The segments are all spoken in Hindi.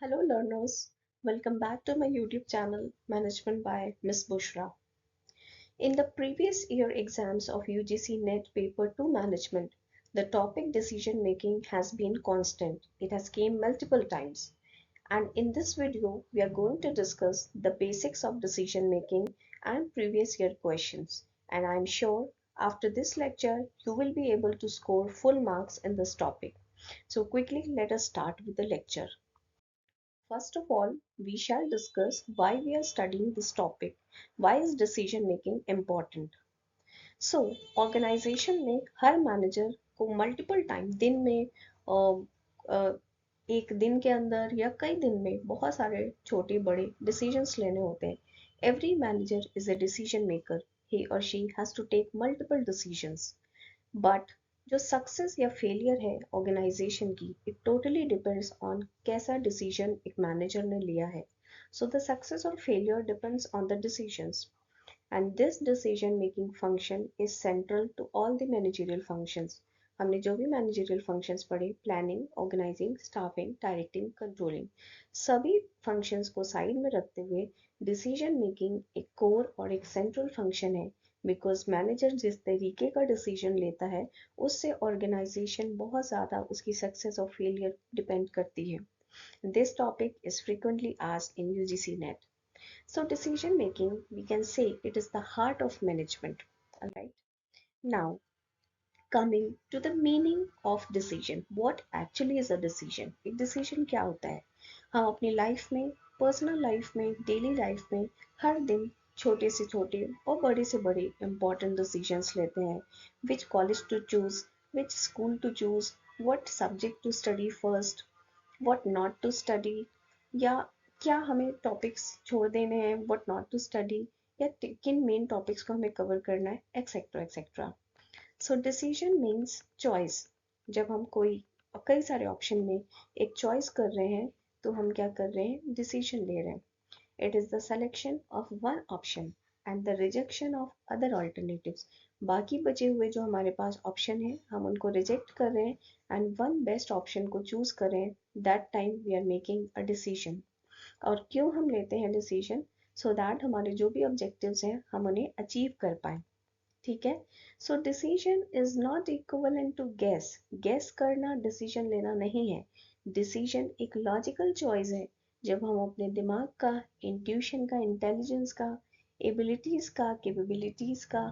Hello learners, welcome back to my YouTube channel Management by Miss Bushra. In the previous year exams of UGC NET paper 2 management, the topic decision making has been constant. It has came multiple times. And in this video, we are going to discuss the basics of decision making and previous year questions. And I'm sure after this lecture, you will be able to score full marks in this topic. So quickly, let us start with the lecture. First of all, we shall discuss why we are studying this topic. Why is decision making important? So, organization में हर मैनेजर को मल्टीपल टाइम दिन में अ, एक दिन के अंदर या कई दिन में बहुत सारे छोटे बड़े डिसीजंस लेने होते हैं. Every manager is a decision maker. He or she has to take multiple decisions. But जो सक्सेस या फेलियर है ऑर्गेनाइजेशन की इट टोटली डिपेंड्स ऑन कैसा डिसीजन एक मैनेजर ने लिया है. सो द सक्सेस और failure depends on the decisions and this decision making function is central to all the managerial functions. हमने जो भी मैनेजरियल फंक्शंस पढ़े planning organising staffing directing controlling सभी फंक्शंस को साइड में रखते हुए डिसीजन मेकिंग एक कोर और एक सेंट्रल फंक्शन है बिकॉज मैनेजर जिस तरीके का डिसीजन लेता है उससे ऑर्गेनाइजेशन बहुत ज़्यादा उसकी सक्सेस और फेलियर डिपेंड करती है. This topic is frequently asked in UGC net. So decision making, we can say it is the heart of management. All right. Now, coming to the meaning of decision. What actually is a decision? एक decision क्या होता है? हम अपनी लाइफ में, पर्सनल लाइफ में, डेली लाइफ में हर दिन छोटे से छोटे और बड़े से बड़े important decisions लेते हैं. Which college to choose, which school to choose, what subject to study first, what not to study, या क्या हमें टॉपिक्स छोड़ देने हैं what not to study, या किन मेन टॉपिक्स को हमें कवर करना है etcetera etcetera. So decision means choice. जब हम कोई कई सारे ऑप्शन में एक चॉइस कर रहे हैं तो हम क्या कर रहे हैं डिसीजन ले रहे हैं. It is the selection of one option and the rejection of other alternatives. बाकी बचे हुए जो हमारे पास ऑप्शन है हम उनको रिजेक्ट कर रहे हैं एंड वन बेस्ट ऑप्शन को चूज कर रहे हैं. That time we are making a decision. और क्यों हम लेते हैं डिसीजन? सो दैट हमारे जो भी ऑब्जेक्टिव्स हैं हम उन्हें अचीव कर पाए. ठीक है. So decision is not equivalent to guess. Guess करना डिसीजन लेना नहीं है. डिसीजन एक लॉजिकल चॉइस है जब हम अपने दिमाग का, इंट्यूशन का, इंटेलिजेंस का, एबिलिटीज का, कैपेबिलिटीज का,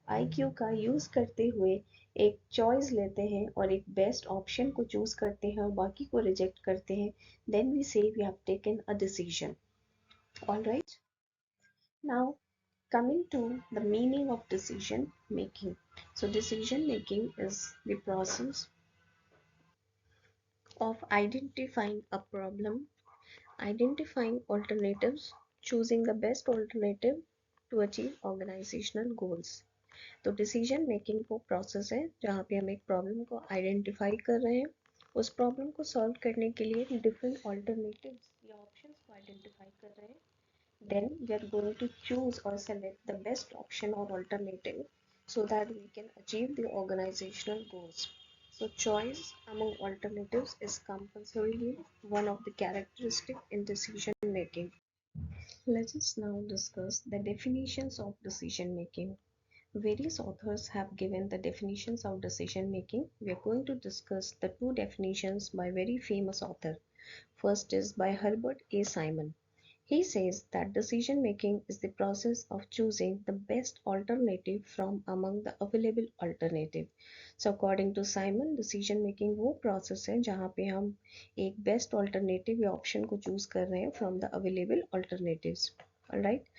आईक्यू का यूज करते हुए एक चॉइस लेते हैं और एक बेस्ट ऑप्शन को चूज करते हैं और बाकी को रिजेक्ट करते हैं. Then we say we have taken a decision. All right. Now coming to the meaning of decision making. So decision making is the process of identifying a problem, identifying alternatives, choosing the best alternative to achieve organizational goals. तो डिसीजन मेकिंग वो प्रोसेस है जहाँ पे हम एक प्रॉब्लम को आइडेंटिफाई कर रहे हैं, उस प्रॉब्लम को सॉल्व करने के लिए डिफरेंट ऑल्टरनेटिव्स या ऑप्शंस को आइडेंटिफाई कर रहे हैं. Then we are going to choose or select the best option or alternative so that we can achieve the organizational goals. So choice among alternatives is compulsorily one of the characteristics in decision making. Let us now discuss the definitions of decision making. Various authors have given the definitions of decision making. We are going to discuss the two definitions by very famous author. First is by Herbert A. Simon. He says that decision making is the process of choosing the best alternative from among the available alternative. So according to Simon, decision making वो process है जहाँ पे हम एक best alternative या option को choose कर रहे हैं from the available alternatives. Alright.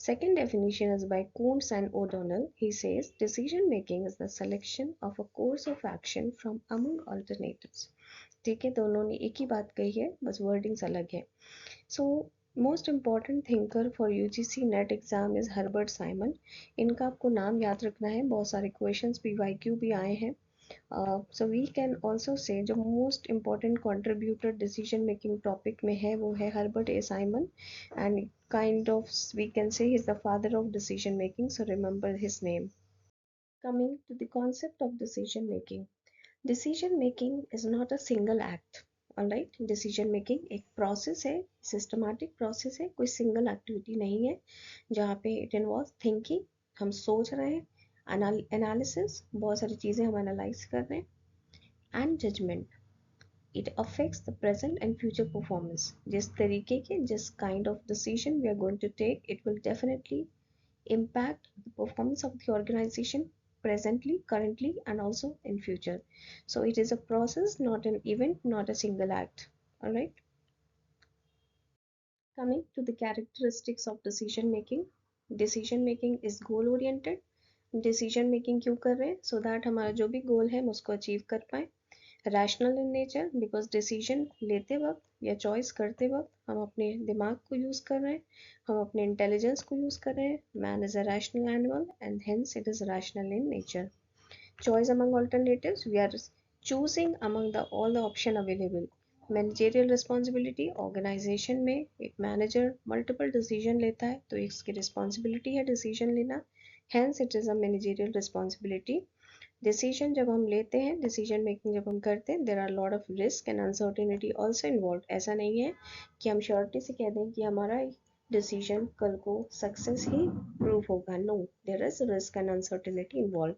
Second definition is by Kuntz and O'Donnell. He says decision making is the selection of a course of action from among alternatives. ठीक है, दोनों ने एक ही बात कही है, बस wordings अलग है. So most important thinker for UGC net exam is Herbert Simon. इनका आपको नाम याद रखना है. बहुत सारे क्वेश्चंस भी वाईक्यू भी आए हैं. So we can also say जो most important contributor decision making topic में है वो है Herbert A Simon and kind of we can say he is the father of decision making. So remember his name. Coming to the concept of decision making. Decision making is not a single act. Alright. Decision making एक प्रोसेस है, सिस्टमैटिक प्रोसेस है, कोई सिंगल एक्टिविटी नहीं है, जहाँ पे इट इन्वॉल्व थिंकिंग, हम सोच रहे हैं, एनालिसिस, बहुत सारी चीज़ें हम एनालाइज कर रहे हैं, and judgement. It affects the present and future performance. जिस तरीके के, जिस kind of decision we are going to take, it will definitely impact the performance of the organization presently, currently, and also in future. So it is a process, not an event, not a single act. All right. Coming to the characteristics of decision making. Decision making is goal oriented. Decision making क्यों कर रहे हैं? सो दैट हमारा जो भी गोल है हम उसको अचीव कर पाए। Rational in nature, because decision लेते वक्त या चॉइस करते वक्त हम अपने दिमाग को यूज़ कर रहे हैं, हम अपने इंटेलिजेंस को यूज़ कर रहे हैं। Man is a rational animal and hence it is rational in nature. Choice among alternatives, we are choosing among the all the option available. Managerial responsibility, organisation में एक मैनेजर मल्टीपल डिसीजन लेता है तो इसकी रिस्पॉन्सिबिलिटी है डिसीजन लेना, hence it is a managerial responsibility. Decision जब हम लेते हैं, डिसीजन मेकिंग जब हम करते हैं, there are lot of risk and uncertainty also involve. ऐसा नहीं है कि हम श्योरिटी से कह दें कि हमारा डिसीजन कल को सक्सेस ही प्रूव होगा। No, there is risk and uncertainty involve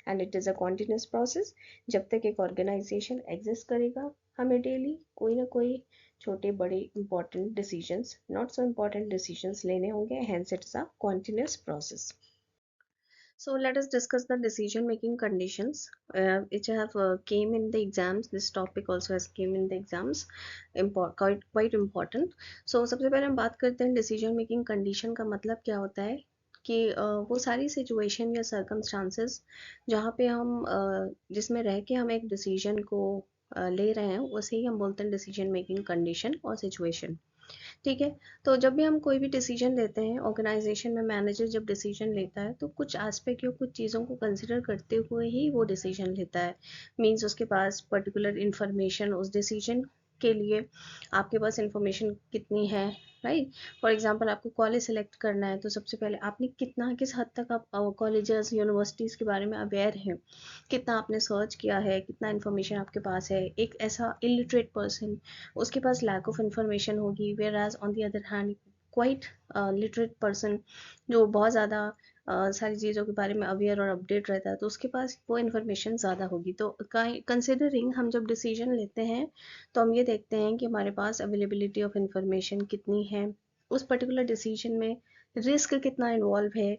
and it is a continuous process. जब तक एक ऑर्गेनाइजेशन एग्जिस्ट करेगा, हमें डेली कोई ना कोई छोटे बड़े important decisions, not so important decisions लेने होंगे, hence it's a continuous process. So let us discuss the decision making conditions which have came in the exams. This topic also has came in the exams. Quite important. So सबसे पहले हम बात करते हैं decision making condition का मतलब क्या होता है कि वो सारी situation या circumstances जहाँ पे हम जिसमें रह के हम एक decision को ले रहे हैं, उसे ही हम बोलते हैं decision making condition और situation. ठीक है। तो जब भी हम कोई भी डिसीजन लेते हैं ऑर्गेनाइजेशन में, मैनेजर जब डिसीजन लेता है तो कुछ एस्पेक्ट या कुछ चीज़ों को कंसिडर करते हुए ही वो डिसीजन लेता है। मीन्स उसके पास पर्टिकुलर इंफॉर्मेशन उस डिसीजन के लिए, आपके पास इंफॉर्मेशन कितनी है, राइट। फॉर एग्जांपल आपको कॉलेज सेलेक्ट करना है तो सबसे पहले आपने कितना, किस हद तक आप कॉलेजेस यूनिवर्सिटीज़ के बारे में अवेयर हैं, कितना आपने सर्च किया है, कितना इन्फॉर्मेशन आपके पास है। एक ऐसा इलिटरेट पर्सन, उसके पास लैक ऑफ इन्फॉर्मेशन होगी, whereas on the other hand quite literate person जो बहुत ज़्यादा सारी चीज़ों के बारे में अवेयर और अपडेट रहता है, तो उसके पास वो इन्फॉर्मेशन ज़्यादा होगी। तो कंसिडरिंग हम जब डिसीजन लेते हैं तो हम ये देखते हैं कि हमारे पास अवेलेबिलिटी ऑफ इंफॉर्मेशन कितनी है, उस पर्टिकुलर डिसीजन में रिस्क कितना इन्वॉल्व है,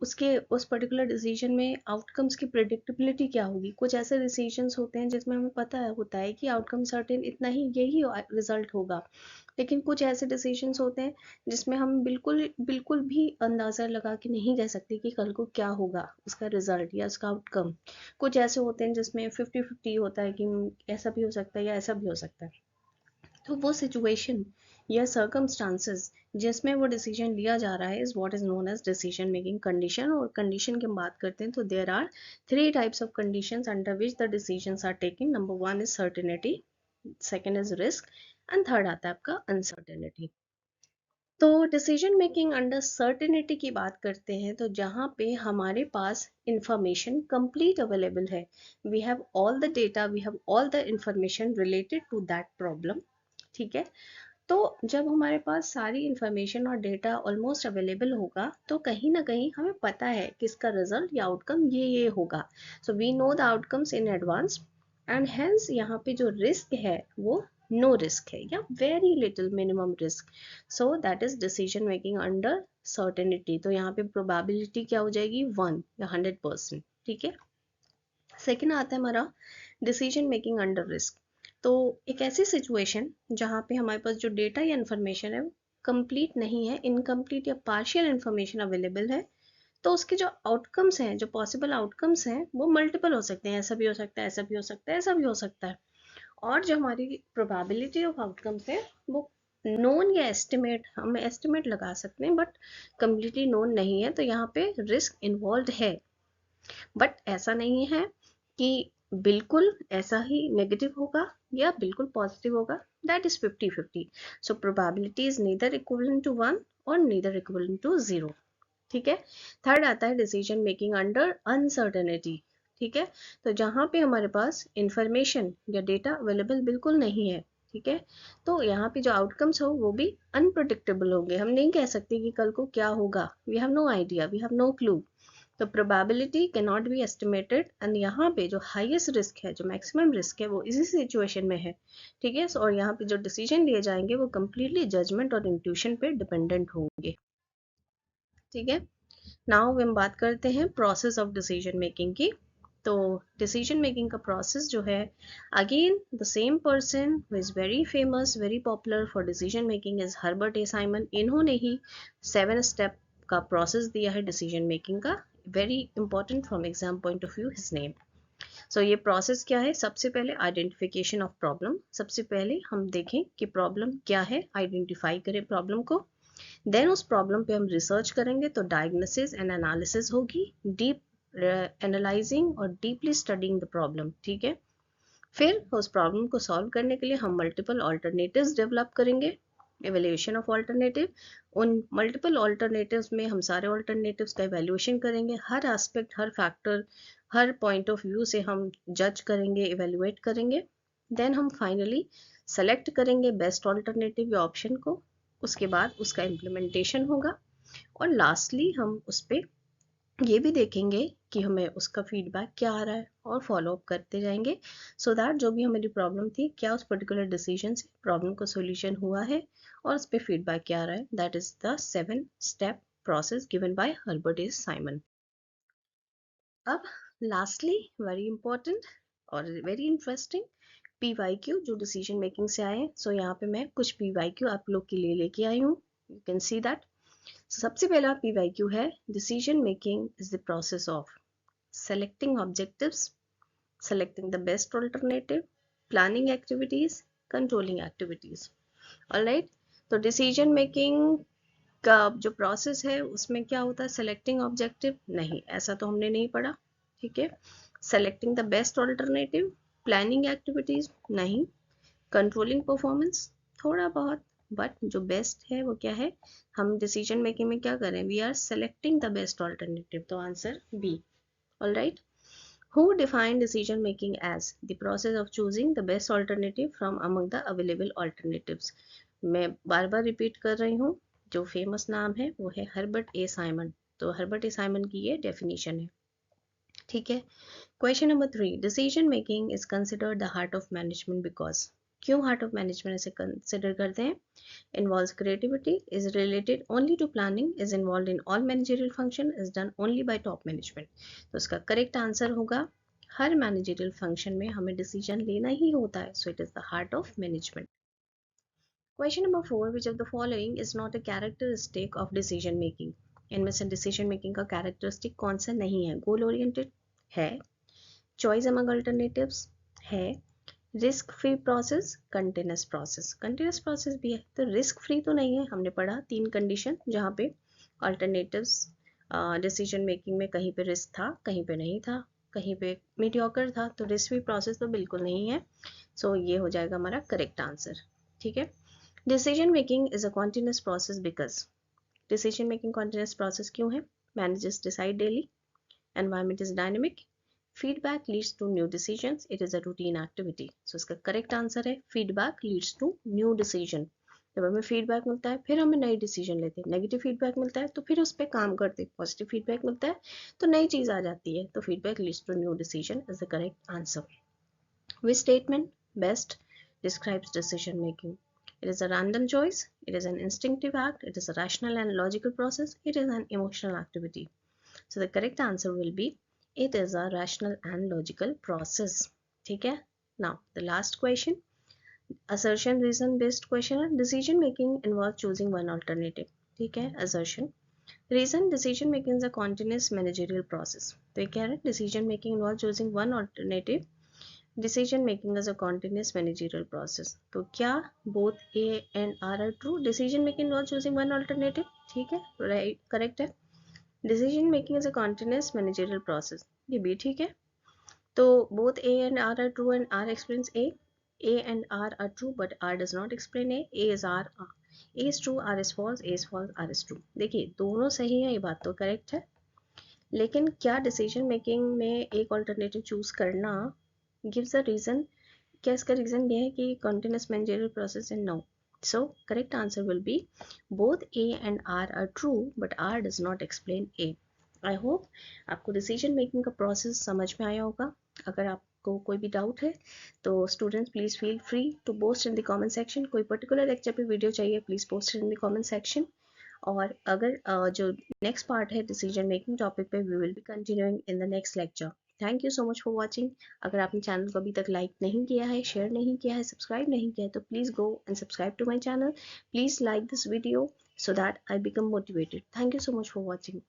उसके उस पर्टिकुलर डिसीजन में आउटकम्स की प्रेडिक्टेबिलिटी क्या होगी। कुछ ऐसे डिसीजंस होते हैं जिसमें हमें पता होता है कि आउटकम सर्टेन इतना ही, यही रिजल्ट होगा। लेकिन कुछ ऐसे डिसीजंस होते हैं जिसमें हम बिल्कुल बिल्कुल भी अंदाज़ा लगा के नहीं कह सकते कि कल को क्या होगा उसका रिजल्ट या उसका आउटकम। कुछ ऐसे होते हैं जिसमें 50-50 होता है कि ऐसा भी हो सकता है या ऐसा भी हो सकता है। तो वो सिचुएशन या सर्कमस्टांसेस जिसमें वो डिसीजन लिया जा रहा है is what is known as decision making condition. और कंडीशन की हम बात करते हैं तो there are 3 types of conditions under which the decisions are taken. Number 1 is certainty, second is risk, and third आता है आपका अनसर्टेनिटी। तो डिसीजन मेकिंग अंडर सर्टेनिटी की बात करते हैं तो जहाँ पे हमारे पास इंफॉर्मेशन कंप्लीट अवेलेबल है, we have all the data, we have all the information related to that problem. ठीक है। तो जब हमारे पास सारी इंफॉर्मेशन और डेटा ऑलमोस्ट अवेलेबल होगा तो कहीं ना कहीं हमें पता है कि इसका रिजल्ट या आउटकम ये होगा। So we know the outcomes in advance and hence यहाँ पे जो रिस्क है वो नो रिस्क है या very little minimum risk. So that is decision making under certainty. तो यहाँ पे प्रोबेबिलिटी क्या हो जाएगी, 1 या 100%। ठीक है। सेकेंड आता है हमारा डिसीजन मेकिंग अंडर रिस्क। तो एक ऐसी सिचुएशन जहाँ पे हमारे पास जो डेटा या इन्फॉर्मेशन है वो कंप्लीट नहीं है, इनकम्प्लीट या पार्शियल इन्फॉर्मेशन अवेलेबल है, तो उसके जो आउटकम्स हैं, जो पॉसिबल आउटकम्स हैं वो मल्टीपल हो सकते हैं। ऐसा भी हो सकता है, ऐसा भी हो सकता है, ऐसा भी हो सकता है। और जो हमारी प्रोबेबिलिटी ऑफ आउटकम्स है वो नोन या एस्टिमेट, हम एस्टिमेट लगा सकते हैं बट कम्प्लीटली नोन नहीं है, तो यहाँ पे रिस्क इन्वॉल्व है। बट ऐसा नहीं है कि बिल्कुल ऐसा ही नेगेटिव होगा या बिल्कुल पॉजिटिव होगा, that is 50-50। So probability is neither equivalent to 1 और नीदर इक्विवेलेंट टू 0। ठीक है। थर्ड आता है डिसीजन मेकिंग अंडर अनसर्टेनिटी। ठीक है। तो जहाँ पे हमारे पास इंफॉर्मेशन या डेटा अवेलेबल बिल्कुल नहीं है, ठीक है, तो यहाँ पे जो आउटकम्स हो वो भी अनप्रडिक्टेबल होंगे। हम नहीं कह सकते कि कल को क्या होगा, we have no idea, we have no clue. तो probability can not be estimated, and यहाँ पे जो हाईएस्ट रिस्क है, जो मैक्सिमम रिस्क है, वो इसी सिचुएशन में है, ठीक है। और यहाँ पे जो डिसीजन लिए जाएंगे वो कम्प्लीटली जजमेंट और इंट्यूशन पे डिपेंडेंट होंगे, ठीक है। नाउ हम बात करते हैं प्रोसेस ऑफ डिसीजन मेकिंग की। तो डिसीजन मेकिंग का प्रोसेस जो है, again the same person who is very famous, very popular for decision making is Herbert A Simon. इन्होंने ही 7 स्टेप का प्रोसेस दिया है डिसीजन मेकिंग का, very important from exam point of view his name. So ये प्रोसेस क्या है, सबसे पहले आइडेंटिफिकेशन ऑफ प्रॉब्लम, सबसे पहले हम देखें कि प्रॉब्लम क्या है, आइडेंटिफाई करें प्रॉब्लम को, देन उस प्रॉब्लम पे हम रिसर्च करेंगे, तो डायग्नोसिस एंड एनालिसिस होगी, डीप एनालाइजिंग और डीपली स्टडिंग द प्रॉब्लम, ठीक है। फिर उस प्रॉब्लम को सॉल्व करने के लिए हम मल्टीपल ऑल्टरनेटिव्स डेवलप करेंगे, एवेल्यूएशन ऑफ ऑल्टरनेटिव। उन मल्टीपल ऑल्टरनेटिव्स में हम सारे ऑल्टरनेटिव्स का एवेल्यूएशन करेंगे, हर एस्पेक्ट, हर फैक्टर, हर पॉइंट ऑफ व्यू से हम जज करेंगे, एवेल्यूएट करेंगे। देन हम फाइनली सेलेक्ट करेंगे बेस्ट ऑल्टरनेटिव या ऑप्शन को, उसके बाद उसका इम्प्लीमेंटेशन होगा, और लास्टली हम उस पर ये भी देखेंगे कि हमें उसका फीडबैक क्या आ रहा है, और फॉलो अप करते जाएंगे, सो दैट जो भी हमारी प्रॉब्लम थी, क्या उस पर्टिकुलर डिसीजन से प्रॉब्लम का सोल्यूशन हुआ है, और उस पर फीडबैक क्या आ रहा है। That is the 7 step process given by Herbert A Simon. अब लास्टली वेरी इंपॉर्टेंट और वेरी इंटरेस्टिंग, PYQ जो डिसीजन मेकिंग से आए हैं। सो यहाँ पे मैं कुछ PYQ आप लोग के लिए लेके आई हूँ, यू कैन सी दैट। सबसे पहला PYQ है, decision making is the process of selecting objectives, selecting the best alternative, planning activities, controlling activities. Alright, तो डिसीजन मेकिंग का जो प्रोसेस है उसमें क्या होता है, सेलेक्टिंग ऑब्जेक्टिव नहीं, ऐसा तो हमने नहीं पढ़ा, ठीक है। Selecting the best alternative, planning activities नहीं, कंट्रोलिंग परफॉर्मेंस थोड़ा बहुत, बट जो बेस्ट है वो क्या है, हम डिसीजन मेकिंग में क्या करें, we are selecting the best alternative, तो answer B. Alright, who defined decision making as the process of choosing the best alternative from among the available alternatives। मैं बार बार रिपीट कर रही हूँ, जो फेमस नाम है वो है हर्बर्ट ए साइमन, तो हर्बर्ट ए साइमन की ये डेफिनेशन है, ठीक है। Question number 3, decision making is considered the heart of management because, क्यों हार्ट ऑफ मैनेजमेंट ऐसे कंसिडर करते हैं, involves creativity, is related only to planning, is involved in all managerial function, is done only by top management। तो इसका करेक्ट आंसर होगा, हर मैनेजरियल फंक्शन में हमें डिसीजन लेना ही होता है, so it is the heart of management. Question number 4, which of the following is not a characteristic of decision making, इनमें से डिसीजन मेकिंग का कैरेक्टरिस्टिक कौन सा नहीं है, गोल ओरिएंटेड है, चॉइस अमंग अल्टरनेटिव्स है, risk free process, continuous process, continuous process भी है, तो रिस्क फ्री तो नहीं है। हमने पढ़ा 3 कंडीशन जहाँ पे अल्टरनेटिव्स डिसीजन मेकिंग में कहीं पे रिस्क था, कहीं पे नहीं था, कहीं पे मीडियोकर था, तो रिस्क फ्री प्रोसेस तो बिल्कुल नहीं है, सो ये हो जाएगा हमारा करेक्ट आंसर, ठीक है। Decision making is a continuous process because, decision making continuous process क्यों है, managers decide daily, environment is dynamic, feedback leads to new decisions, it is a routine activity। so इसका करेक्ट आंसर है feedback leads to new decision। जब हमें फीडबैक मिलता है फिर हमें नई डिसीजन लेते हैं, नेगेटिव फीडबैक मिलता है तो फिर उस पर काम करते हैं, पॉजिटिव फीडबैक मिलता है तो नई चीज आ जाती है, तो feedback leads to new decision is the correct answer. Which statement best describes decision making, it is a random choice, it is an instinctive act, it is a rational and logical process, it is an emotional activity। so the correct answer will be it is a rational and logical process, ठीक है। now the last question, assertion reason based question है, decision making involves choosing one alternative, ठीक है। assertion, reason, decision making is a continuous managerial process, तो ये कह रहे हैं decision making involves choosing one alternative, decision making is a continuous managerial process, तो क्या both A and R are true, decision making involves choosing one alternative, ठीक है, right, correct है। Decision making is a continuous managerial process, ये भी ठीक है। तो both A and R are true and R explains A and R are true but R does not explain A is R, A is true, R is false, A is false, R is true. देखिए दोनों सही है, ये बात तो करेक्ट है, लेकिन क्या डिसीजन मेकिंग में एक ऑल्टरनेटिव चूज करना गिव्स अ रीजन, क्या इसका रीजन ये है कि continuous managerial process and no? So correct answer will be both A and R are true but R does not explain A. I hope आपको डिसीजन मेकिंग का प्रोसेस समझ में आया होगा। अगर आपको कोई भी डाउट है तो students please feel free to post in the comment section. कोई पर्टिकुलर लेक्चर पे वीडियो चाहिए please post in the comment section. और अगर जो नेक्स्ट पार्ट है डिसीजन मेकिंग टॉपिक पे, we will be continuing in the next lecture. Thank you so much for watching. अगर आपने चैनल को अभी तक लाइक नहीं किया है, शेयर नहीं किया है, सब्सक्राइब नहीं किया है तो please go and subscribe to my channel. Please like this video so that I become motivated. Thank you so much for watching.